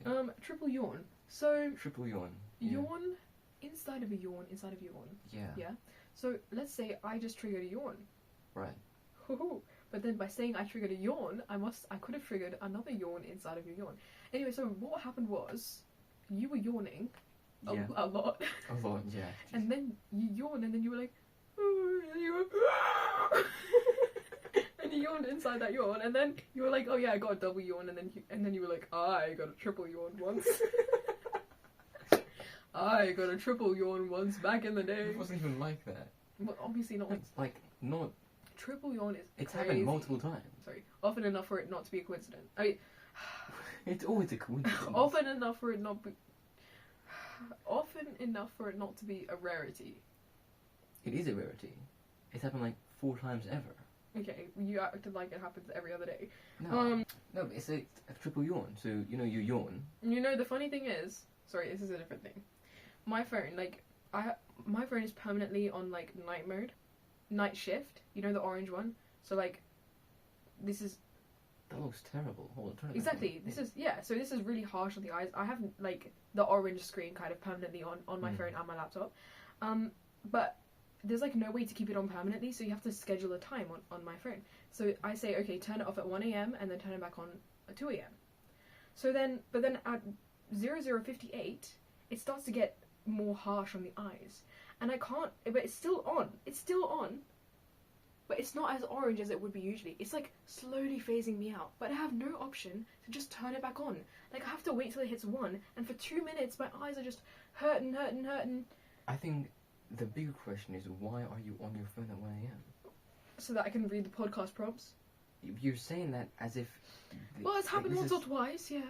Okay. Triple yawn. So... Triple yawn. Yeah. Yawn inside of a yawn inside of a yawn. Yeah. Yeah? So, let's say I just triggered a yawn. Right. But then by saying I triggered a yawn, I could have triggered another yawn inside of your yawn. Anyway, so what happened was, you were yawning a lot. A lot, yeah. And then you yawned, and then you were like, oh, and you were, and you yawned inside that yawn, and then you were like, oh yeah, I got a double yawn, and then you were like, I got a triple yawn once. I got a triple yawn once back in the day. It wasn't even like that. Well, obviously not. It's like, not... Triple yawn is It's crazy. happened multiple times. Sorry. Often enough for it not to be a coincidence. I mean... It's always a coincidence. Often enough for it not to be a rarity. It is a rarity. It's happened like 4 times ever. Okay, you acted like it happens every other day. No, but it's a triple yawn. So, you yawn. You know, the funny thing is... Sorry, this is a different thing. My phone, like... my phone is permanently on, like, night mode. Night shift. You know, the orange one? So, like... This is... That looks terrible. Hold on, turn it Exactly. This is... Yeah, so this is really harsh on the eyes. I have, like, the orange screen kind of permanently on my phone and my laptop. But... There's like no way to keep it on permanently, so you have to schedule a time on my phone. So I say, okay, turn it off at 1 a.m. and then turn it back on at 2 a.m. So then, but then at 00:58, it starts to get more harsh on the eyes. And I can't, but it's still on. It's still on. but it's not as orange as it would be usually. It's like slowly phasing me out, but I have no option to just turn it back on. Like I have to wait till it hits 1, and for 2 minutes my eyes are just hurting. I think the bigger question is, why are you on your phone at 1 a.m? So that I can read the podcast prompts. You're saying that as if... Well, it's happened once or twice, yeah.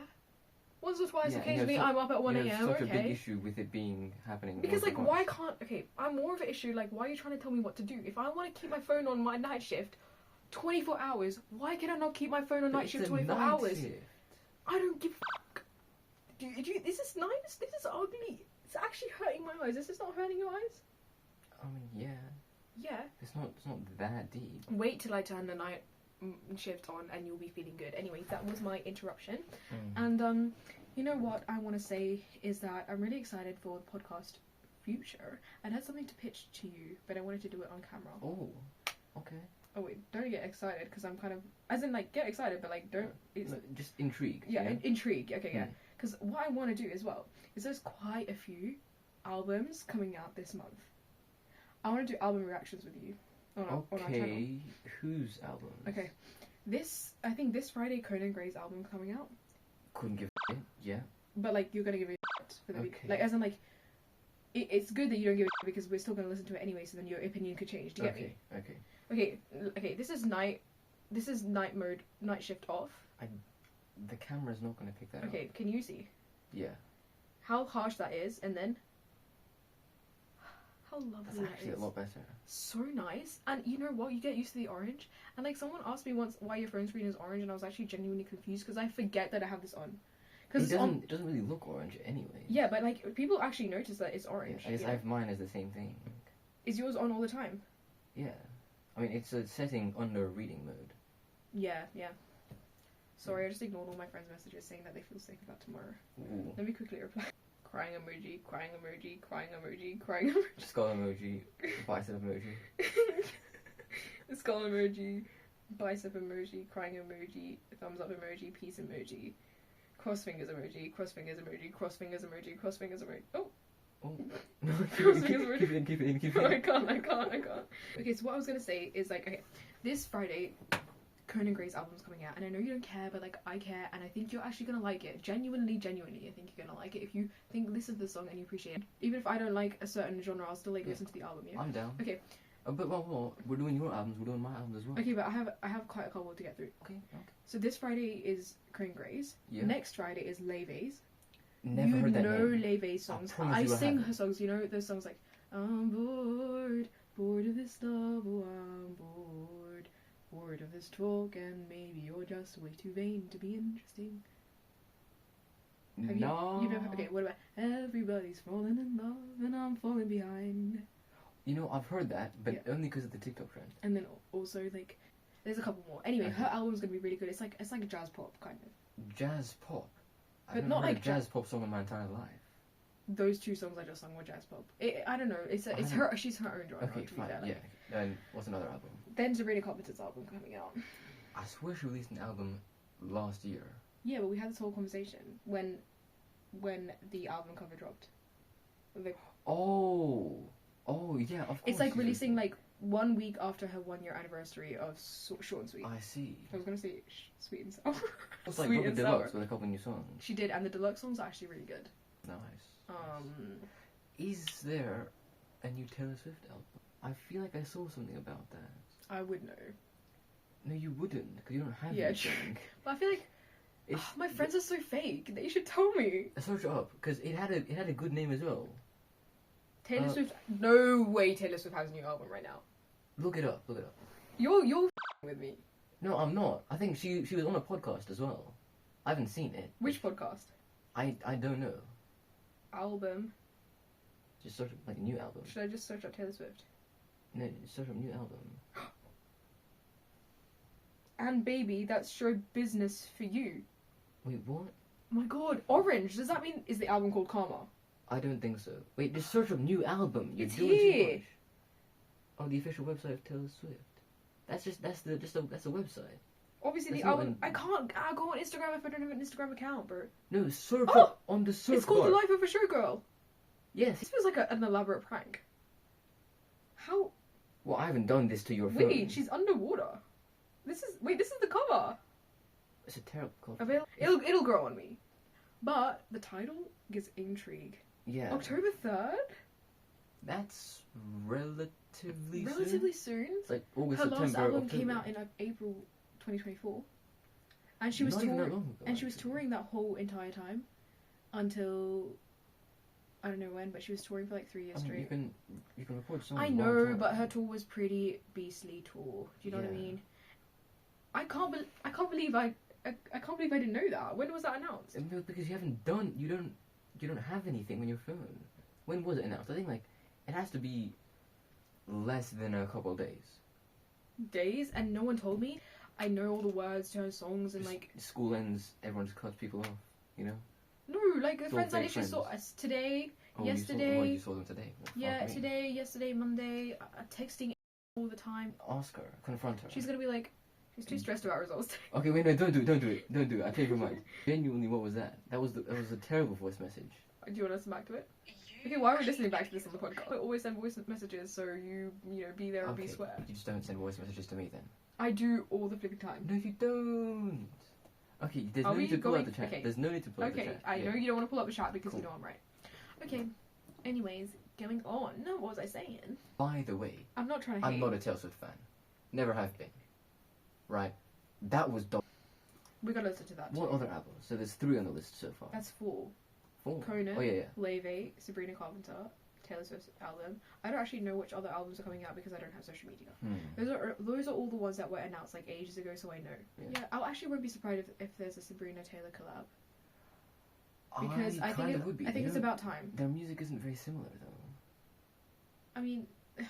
Once or twice, Yeah, occasionally I'm up at 1 a.m, You have such a big okay. issue with it happening. Because, once or like, why twice. can't... Okay, I'm more of an issue, like, why are you trying to tell me what to do? If I want to keep my phone on my night shift 24 hours, why can I not keep my phone on But night it's shift a 24 night hours? shift. I don't give a f***. This is nice? This is ugly. It's actually hurting my eyes. This is not hurting your eyes? I mean, yeah. Yeah. It's not that deep. Wait till I turn the night shift on and you'll be feeling good. Anyway, that was my interruption. And, you know what I want to say is that I'm really excited for the podcast future. I had something to pitch to you, but I wanted to do it on camera. Oh, okay. Oh wait, don't get excited because I'm kind of, as in like get excited, but like don't. It's, no, just intrigue. Yeah, intrigue. Okay, yeah. Because what I want to do as well is there's quite a few albums coming out this month. I want to do album reactions with you on our channel. Okay, whose album? Okay, I think this Friday Conan Gray's album coming out. Couldn't give a shit, yeah. But like you're gonna give it for the week, Okay. like as in like. It's good that you don't give it because we're still gonna listen to it anyway, so then your opinion could change. Do you get me? Okay. This is night mode, night shift off. The camera's not gonna pick that up. Okay, can you see Yeah. how harsh that is, and then how lovely That's that actually is. a lot better. So nice, and you know what? You get used to the orange. And like someone asked me once why your phone screen is orange, and I was actually genuinely confused because I forget that I have this on. It doesn't really look orange anyway. Yeah, but like people actually notice that it's orange. Yeah, I guess I have mine as the same thing. Is yours on all the time? Yeah. I mean, it's a setting under reading mode. Yeah. Sorry, I just ignored all my friends' messages saying that they feel sick about tomorrow. Ooh. Let me quickly reply. Crying emoji, crying emoji, crying emoji, crying emoji. Skull emoji, bicep emoji. Skull emoji, bicep emoji, crying emoji, thumbs up emoji, peace emoji, cross fingers emoji, cross fingers emoji, cross fingers emoji, cross fingers emoji. Oh! No, Cross keep fingers it in, keep it in, keep it No, in. I can't. Okay, so what I was gonna say is like, okay, this Friday, Conan Gray's album's coming out, and I know you don't care, but like I care, and I think you're actually gonna like it. Genuinely, I think you're gonna like it if you think this is the song and you appreciate it. Even if I don't like a certain genre, I'll still like listen to the album. Yeah. I'm down. Okay. But well, we're doing your albums, we're doing my albums as well. Okay, but I have quite a couple to get through. Okay. So this Friday is Conan Gray's. Yeah. Next Friday is Leve's. Never you heard that know name. Leve's songs. promise I you I sing haven't. her songs. You know those songs like I'm bored of this love, oh I'm bored of this talk, and maybe you're just way too vain to be interesting. Have No. You never. Okay, what about everybody's falling in love and I'm falling behind? You know, I've heard that, but Yeah. only because of the TikTok trend. And then also like, there's a couple more. Anyway, Okay. her album's gonna be really good. It's like jazz pop kind of. Jazz pop. I've But never not heard like a jazz pop song in my entire life. Those two songs I just sung were jazz pop. I don't know. It's her. She's her own genre. Okay, to be fine. fair, Yeah. like. And what's another album? Then Sabrina Carpenter's album coming out. I swear she released an album last year. Yeah, but we had this whole conversation when the album cover dropped. Oh, yeah, of course. It's like she's releasing releasing- like 1 week after her 1 year anniversary of Short and Sweet. I see. I was gonna say sweet and sour. It's like Sweet Drop the and Deluxe sour. with a couple new songs. She did, and the deluxe songs are actually really good. Nice. Is Is there a new Taylor Swift album? I feel like I saw something about that. I would know. No, you wouldn't, because you don't have Yeah, anything. But I feel like my friends are so fake. They should tell me. Search it up, because it had a good name as well. Taylor Swift. No way. Taylor Swift has a new album right now. Look it up. You're with me. No, I'm not. I think she was on a podcast as well. I haven't seen it. Which podcast? I don't know. Album. Just search up, like, a new album. Should I just search up Taylor Swift? No, search up new album. And baby, that's show business for you. Wait, what? Oh my god, Orange. Does that mean is the album called Karma? I don't think so. Wait, just search up new album. You're It's doing too here. much. Oh, the official website of Taylor Swift. That's a website. Obviously, That's the not album. an- I can't go on Instagram if I don't have an Instagram account, bro. No, search Oh! up on the search It's called bar. The Life of a Showgirl. Yes. This feels like an elaborate prank. How? Well, I haven't done this to your phone. Wait, she's underwater. This is the cover. It's a terrible cover. It'll grow on me. But the title gives intrigue. Yeah. October 3rd? That's relatively soon. It's like August, Her September, last album October. came out in April 2024. And she was Not even that touring. long ago, And she was actually. touring that whole entire time until I don't know when, but she was touring for like 3 years straight. You can record songs. I know, but her tour was pretty beastly tour. Do you know what I Yeah. mean? I can't believe I didn't know that. When was that announced? No, because you don't have anything on your phone. When was it announced? I think like it has to be less than a couple of days. Days, and no one told me. I know all the words to her songs, and like School ends, everyone just cuts people off. You know. no, like the It's friends all I fake literally saw friends. today, Oh, yesterday. You saw them today. Well, Yeah, fuck me. today, yesterday, Monday, texting all the time. Ask her, confront her. She's gonna be like, she's too stressed about results. Okay, wait, no, don't do it. I changed my mind. Genuinely, what was that? That was a terrible voice message. Do you want us to back to it? Okay, why are we listening back to this on the podcast? I always send voice messages, so you know, be there or be square. You just don't send voice messages to me then. I do all the flipping time. No, you don't. Okay, there's no need to pull out the chat. Okay. There's no need to pull out the chat. Okay, I know you don't want to pull up the chat because Cool. you know I'm right. Okay, anyways, going on. What was I saying? By the way, I'm not trying to hate. I'm not a Taylor Swift fan. Never have been. Right? That was dumb. We gotta listen to that too. What other albums? So there's 3 on the list so far. That's 4. 4. Conan, Oh yeah. Leve, Sabrina Carpenter, Taylor Swift's album. I don't actually know which other albums are coming out because I don't have social media. Those are all the ones that were announced like ages ago, so I know. Yeah, I actually won't be surprised if there's a Sabrina Taylor collab. Because I think it's about time. Their music isn't very similar though. I mean,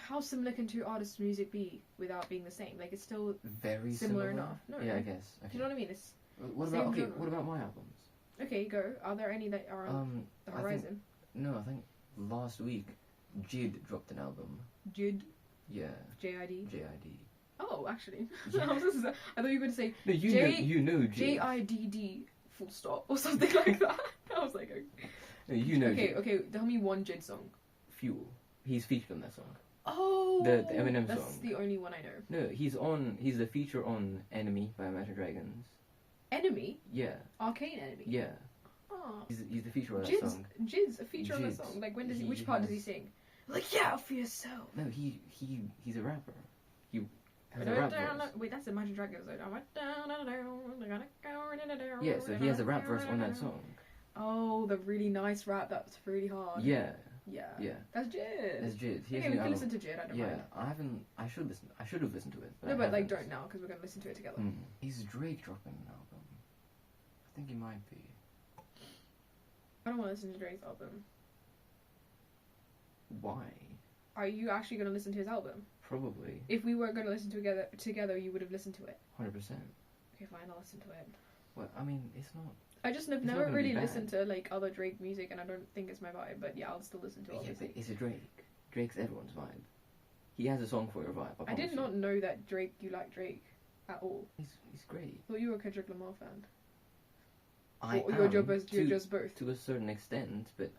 how similar can two artists' music be without being the same? Like it's still Very similar enough. No, yeah, no. I guess. Okay. Do you know what I mean? It's What same about genre. What about my albums? okay. Go. Are there any that are on the horizon? I think last week Jid dropped an album. Jid. Yeah. J-I-D. J-I-D. Oh, actually, Yeah. I thought you were going to say No, you know Jid. J-I-D-D full stop or something like that. I was like, No, you know okay, Jid. okay. Tell me one Jid song. Fuel. He's featured on that song. Oh, The Eminem that's song. the only one I know. No, he's a feature on Enemy by Imagine Dragons. Enemy, Yeah. Arcane Enemy. Yeah. Oh, He's the feature on that Jid's song. a feature on the Jid. song. Like when does He which part does he has- sing? Like yeah, for yourself. No, he's a rapper. He has a rap verse. Wait, that's Imagine Dragons. Yeah, so he has a rap verse on that song. Oh, the really nice rap that's really hard. Yeah, Yeah. yeah. That's Jid. That's Jid. He has Okay, a we new can album. listen to Jid. I don't Yeah, mind. I haven't. I should have listened to it. No, I but like haven't. don't now because we're gonna listen to it together. Is Drake dropping an album? I think he might be. I don't want to listen to Drake's album. Why? Are you actually gonna listen to his album? Probably. If we were gonna listen together, you would have listened to it. 100%. Okay, fine, I'll listen to it. Well, I mean, it's not. I just not never gonna be really bad. listened to like other Drake music, and I don't think it's my vibe. But yeah, I'll still listen to it. Yeah, Obviously. but it's a Drake. Drake's everyone's vibe. He has a song for your vibe. I promise did you. not know that you like Drake at all. He's great. I thought you were a Kendrick Lamar fan. I Or am you're just both. to a certain extent, but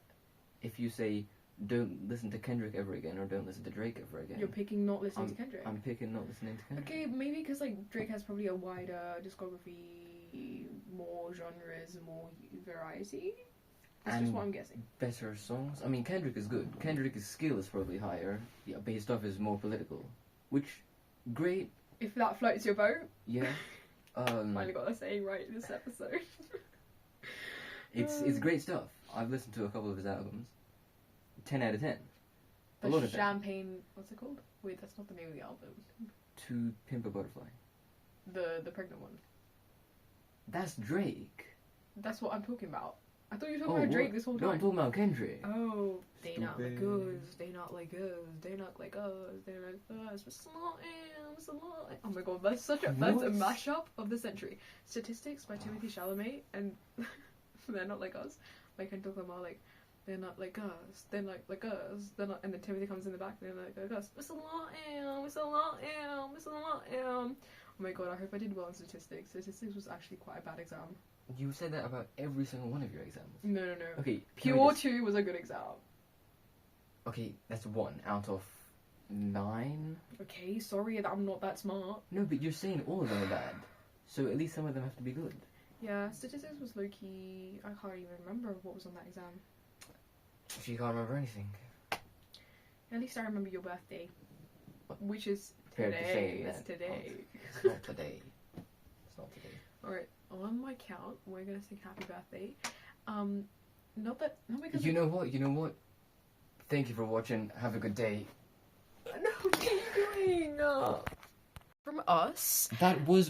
if you say don't listen to Kendrick ever again or don't listen to Drake ever again, You're picking not listening to Kendrick. I'm picking not listening to Kendrick. Okay, maybe because like Drake has probably a wider discography, more genres, more variety. That's just And what I'm guessing. better songs. I mean, Kendrick is good. Kendrick's skill is probably higher. Yeah, but his stuff is more political, which great. If that floats your boat, Yeah. finally got the saying right in this episode. It's great stuff. I've listened to a couple of his albums. 10 out of 10. A The lot of them. Champagne, what's it called? Wait, that's not the name of the album. To Pimp a Butterfly. The pregnant one. That's Drake. That's what I'm talking about. I thought you were talking about Drake this whole time. No, I'm talking about Kendrick. Oh, they not like Stupid. us, they not like us, they not like us, they like us. Oh my god, that's a What? mashup of the century. Statistics by Timothy Chalamet and they're not like us. Like Kendrick Lamar, like they're not like us, they're not like us, they're not. And then Timothy comes in the back, and they're not like us. It's a lot, it's a lot, it's a lot. Oh my god, I hope I did well in statistics. Statistics was actually quite a bad exam. You said that about every single one of your exams. No. Okay. Pure 2 was a good exam. Okay, that's 1 out of 9. Okay, sorry that I'm not that smart. No, but you're saying all of them are bad. So at least some of them have to be good. Yeah, statistics was low-key... I can't even remember what was on that exam. If you can't remember anything. At least I remember your birthday. Which is Fair to today. say It's that today. It's not today. It's not today. Alright, on my count, we're gonna sing happy birthday. Not because... You know what? Thank you for watching. Have a good day. No, what are you doing? From us.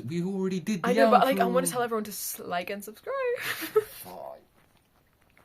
We already did the I know, but like, I outro. want to tell everyone to like and subscribe. Fine.